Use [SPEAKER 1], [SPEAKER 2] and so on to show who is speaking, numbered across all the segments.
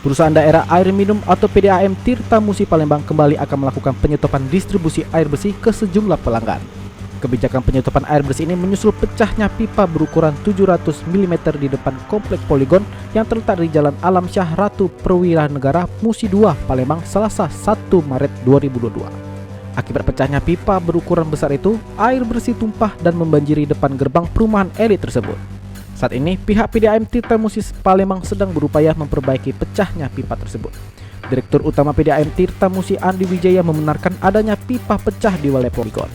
[SPEAKER 1] Perusahaan Daerah Air Minum atau PDAM Tirta Musi Palembang kembali akan melakukan penyetopan distribusi air bersih ke sejumlah pelanggan. Kebijakan penyetopan air bersih ini menyusul pecahnya pipa berukuran 700 mm di depan komplek Poligon yang terletak di Jalan Alam Syah Ratu Perwira Negara Musi 2, Palembang, Selasa 1 Maret 2022. Akibat pecahnya pipa berukuran besar itu, air bersih tumpah dan membanjiri depan gerbang perumahan elit tersebut. Saat ini, pihak PDAM Tirta Musi Palembang sedang berupaya memperbaiki pecahnya pipa tersebut. Direktur Utama PDAM Tirta Musi Andi Wijaya membenarkan adanya pipa pecah di wilayah Poligon.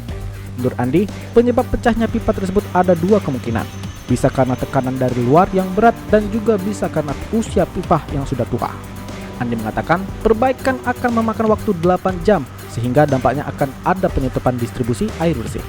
[SPEAKER 1] Menurut Andi, penyebab pecahnya pipa tersebut ada dua kemungkinan. Bisa karena tekanan dari luar yang berat dan juga bisa karena usia pipa yang sudah tua. Andi mengatakan perbaikan akan memakan waktu 8 jam sehingga dampaknya akan ada penyetopan distribusi air bersih.